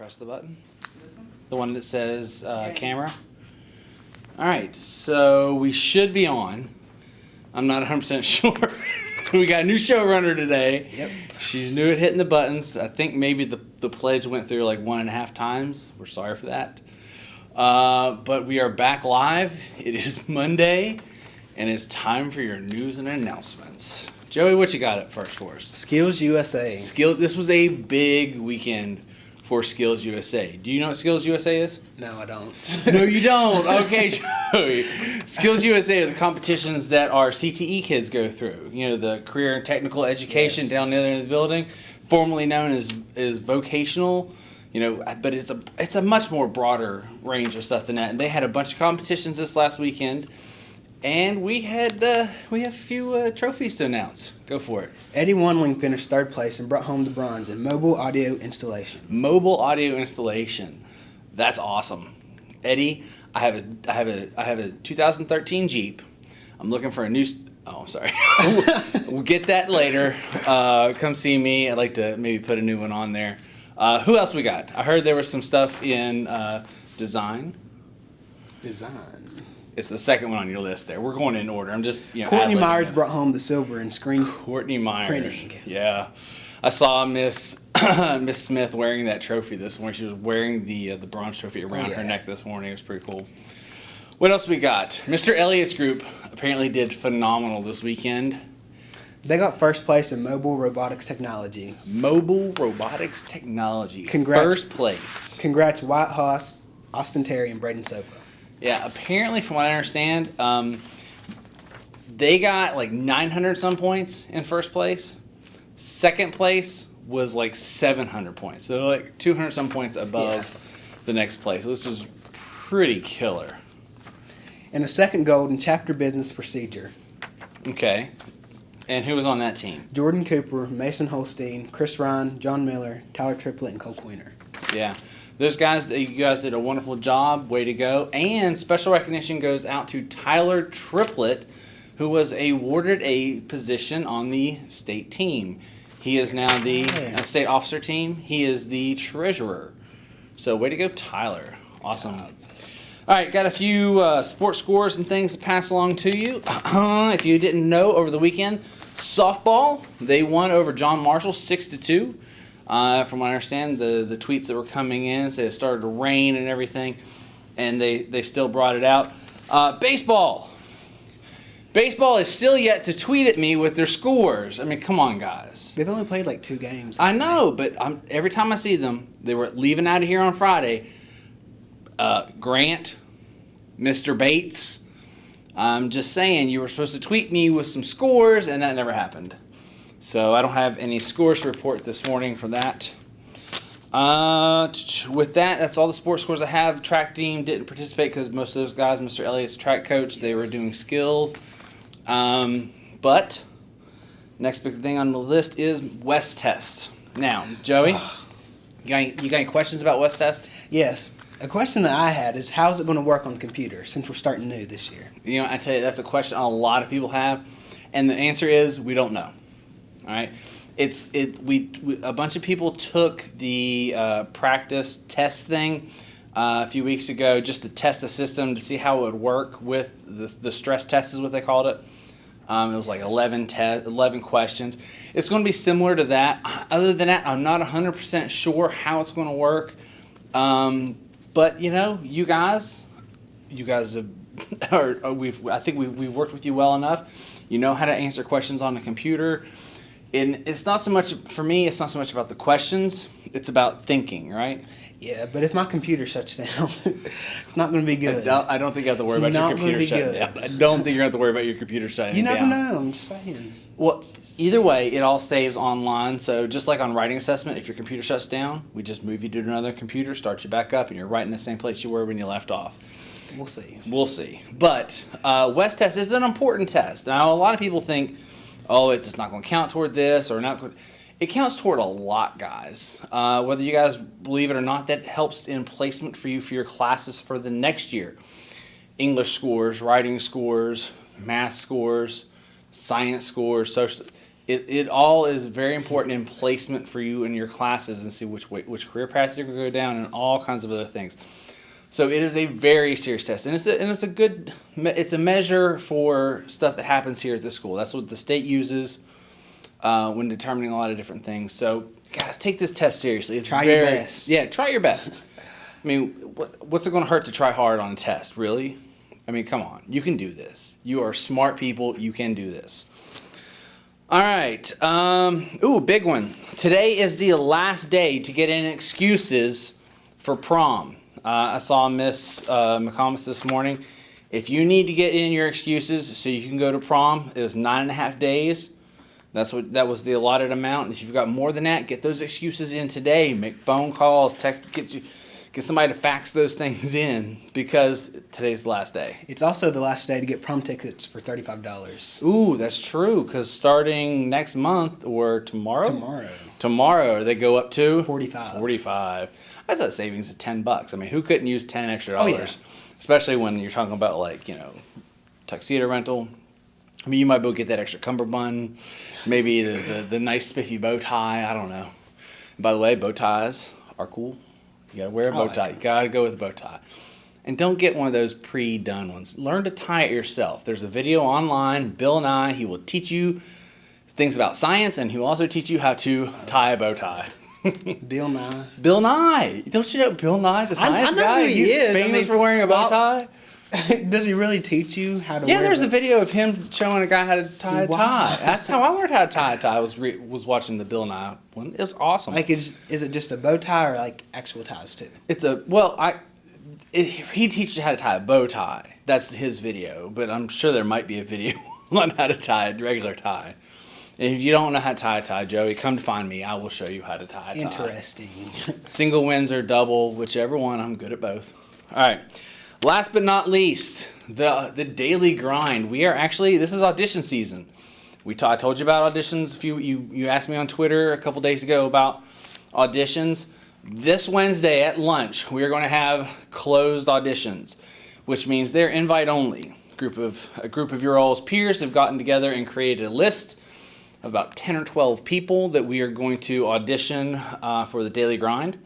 Press the button. The one that says camera. All right, so we should be on. I'm not 100% sure. We got a new showrunner today. Yep. She's new at hitting the buttons. I think maybe the pledge went through like 1.5 times. We're sorry for that. But we are back live. It is Monday, and it's time for your news and announcements. Joey, what you got up first for us? Skills USA. This was a big weekend for Skills USA. Do you know what Skills USA is? No, I don't. No, you don't. Okay, Joey. Skills USA are the competitions that our CTE kids go through. You know, the career and technical education down the other end of the building, formerly known as vocational. You know, but it's a much more broader range of stuff than that. And they had a bunch of competitions this last weekend, and we have a few trophies to announce. Go for it. Eddie Wanling finished third place and brought home the bronze in mobile audio installation. Mobile audio installation. That's awesome. Eddie, I have a 2013 Jeep. I'm looking for a new. I'm sorry. We'll get that later. Come see me. I'd like to maybe put a new one on there. Who else we got? I heard there was some stuff in design. It's the second one on your list there. We're going in order. I'm just, Courtney Myers brought home the silver in screen Courtney Myers. printing. Yeah. I saw Miss Smith wearing that trophy this morning. She was wearing the bronze trophy around her neck this morning. It was pretty cool. What else we got? Mr. Elliott's group apparently did phenomenal this weekend. They got first place in mobile robotics technology. Mobile robotics technology. Congrats. First place. Congrats, White Hoss, Austin Terry, and Braden Sofa. Yeah, apparently, from what I understand, they got like 900 some points in first place. Second place was like 700 points. So like 200 some points above the next place, which is pretty killer. And a second gold in chapter business procedure. Okay. And who was on that team? Jordan Cooper, Mason Holstein, Chris Ryan, John Miller, Tyler Triplett, and Cole Queener. Yeah. Those guys, you guys did a wonderful job. Way to go. And special recognition goes out to Tyler Triplett, who was awarded a position on the state team. He is now the state officer team. He is the treasurer. So way to go, Tyler. Awesome. All right, got a few sports scores and things to pass along to you. If you didn't know, over the weekend, softball, they won over John Marshall 6-2. From what I understand, the tweets that were coming in said it started to rain and everything, and they still brought it out. Baseball. Baseball is still yet to tweet at me with their scores. I mean, come on, guys. They've only played like 2 games. I know, but every time I see them, they were leaving out of here on Friday. Grant, Mr. Bates, I'm just saying, you were supposed to tweet me with some scores, and that never happened. So I don't have any scores to report this morning for that. With that, that's all the sports scores I have. Track team didn't participate because most of those guys, Mr. Elliott's track coach, they were doing skills. But next big thing on the list is West Test. Now, Joey, you got any questions about West Test? Yes. A question that I had is, how's it going to work on the computer since we're starting new this year? You know, I tell you, that's a question a lot of people have, and the answer is we don't know. All right, a bunch of people took the practice test thing a few weeks ago just to test the system to see how it would work with the stress test is what they called it. It was like 11 questions. It's going to be similar to that. Other than that, I'm not 100% sure how it's going to work. But you guys have, I think we've worked with you well enough. You know how to answer questions on the computer. And it's not so much, for me, it's not so much about the questions, it's about thinking, right? Yeah, but if my computer shuts down, it's not going to be good. I don't think you have to worry about your computer shutting down. I don't think you're going to have to worry about your computer shutting down. You never know, I'm just saying. Well, either way, it all saves online. So just like on writing assessment, if your computer shuts down, we just move you to another computer, start you back up, and you're right in the same place you were when you left off. We'll see. We'll see. But West Test is an important test. Now, a lot of people think, oh, it's not going to count toward this or not. It counts toward a lot, guys. Whether you guys believe it or not, that helps in placement for you for your classes for the next year. English scores, writing scores, math scores, science scores, social. It all is very important in placement for you in your classes and see which career path you're going to go down and all kinds of other things. So it is a very serious test, and it's a measure for stuff that happens here at the school. That's what the state uses when determining a lot of different things. So guys, take this test seriously. Try your best. Yeah, try your best. I mean, what's it going to hurt to try hard on a test, really? I mean, come on. You can do this. You are smart people. You can do this. All right. Big one. Today is the last day to get in excuses for prom. I saw Miss McComas this morning. If you need to get in your excuses so you can go to prom, it was 9.5 days. That was the allotted amount. If you've got more than that, get those excuses in today. Make phone calls, text, get somebody to fax those things in because today's the last day. It's also the last day to get prom tickets for $35. Ooh, that's true, because starting next month or tomorrow they go up to $45. That's a savings of $10. I mean, who couldn't use $10 extra dollars? Oh, yeah. Especially when you're talking about, like, tuxedo rental. I mean, you might be able to get that extra cummerbund, maybe the nice spiffy bow tie. I don't know. And by the way, bow ties are cool. You gotta wear a bow tie. You gotta go with a bow tie. And don't get one of those pre-done ones. Learn to tie it yourself. There's a video online, Bill Nye. He will teach you things about science, and he will also teach you how to tie a bow tie. Bill Nye. Bill Nye. Don't you know Bill Nye, the science guy? He's famous for wearing a bow tie. Does he really teach you how to Yeah, there's a video of him showing a guy how to tie a tie. That's how I learned how to tie a tie. I was watching the Bill Nye one. It was awesome. Like, is it just a bow tie or like actual ties too? He teaches you how to tie a bow tie. That's his video, but I'm sure there might be a video on how to tie a regular tie. And if you don't know how to tie a tie, Joey, come to find me. I will show you how to tie a tie. Interesting. Single wins or double, whichever one. I'm good at both. All right. Last but not least, the daily grind. This is audition season. I told you about auditions. You asked me on Twitter a couple days ago about auditions. This Wednesday at lunch, we are going to have closed auditions, which means they're invite only. A group of your all's peers have gotten together and created a list of about 10 or 12 people that we are going to audition for the daily grind.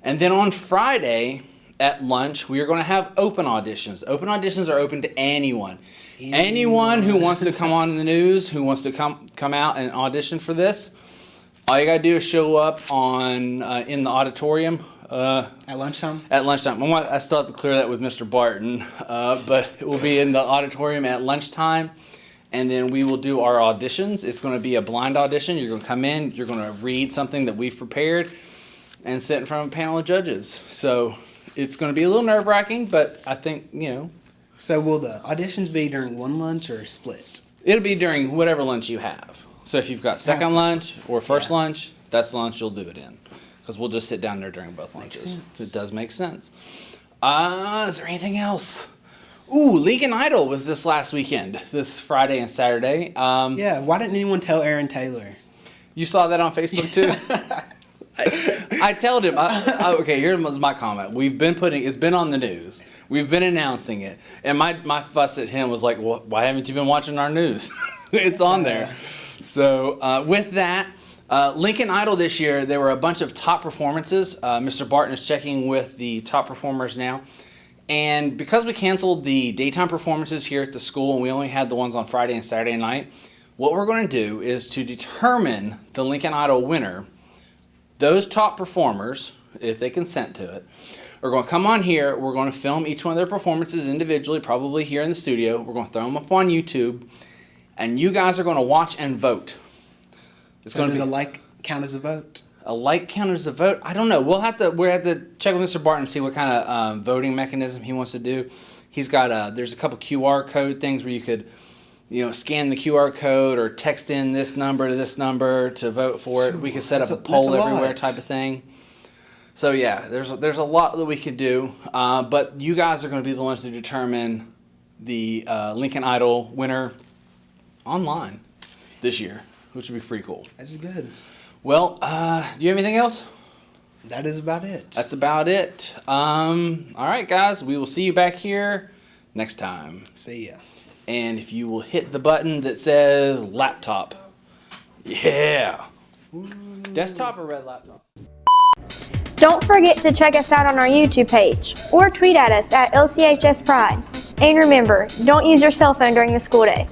And then on Friday at lunch, we are going to have open auditions. Open auditions are open to anyone. Anyone who wants to come on the news, who wants to come out and audition for this, all you got to do is show up in the auditorium. At lunchtime? At lunchtime. I still have to clear that with Mr. Barton, but it will be in the auditorium at lunchtime, and then we will do our auditions. It's going to be a blind audition. You're going to come in, you're going to read something that we've prepared, and sit in front of a panel of judges. So it's going to be a little nerve-wracking, but I think, So will the auditions be during one lunch or split? It'll be during whatever lunch you have. So if you've got second lunch or first lunch, that's the lunch you'll do it in. Because we'll just sit down there during both lunches. It does make sense. Is there anything else? Ooh, Lincoln Idol was this last weekend, this Friday and Saturday. Yeah, why didn't anyone tell Aaron Taylor? You saw that on Facebook too? I told him, okay, here's my comment. It's been on the news. We've been announcing it. And my fuss at him was like, well, why haven't you been watching our news? It's on there. So with that, Lincoln Idol this year, there were a bunch of top performances. Mr. Barton is checking with the top performers now. And because we canceled the daytime performances here at the school and we only had the ones on Friday and Saturday night, what we're going to do is to determine the Lincoln Idol winner. Those top performers, if they consent to it, are going to come on here. We're going to film each one of their performances individually, probably here in the studio. We're going to throw them up on YouTube, and you guys are going to watch and vote. Does a like count as a vote? A like count as a vote? I don't know. We'll have to check with Mr. Barton and see what kind of voting mechanism he wants to do. He's got there's a couple QR code things where you could, scan the QR code or text in this number to this number to vote for it. We could set up a poll everywhere type of thing. So yeah, there's a lot that we could do, but you guys are going to be the ones to determine the Lincoln Idol winner online this year, which would be pretty cool. That's good. Well, do you have anything else? That is about it. That's about it. All right, guys, we will see you back here next time. See ya. And if you will hit the button that says laptop, Yeah. Desktop or red laptop? Don't forget to check us out on our YouTube page or tweet at us at LCHS Pride. And remember, don't use your cell phone during the school day.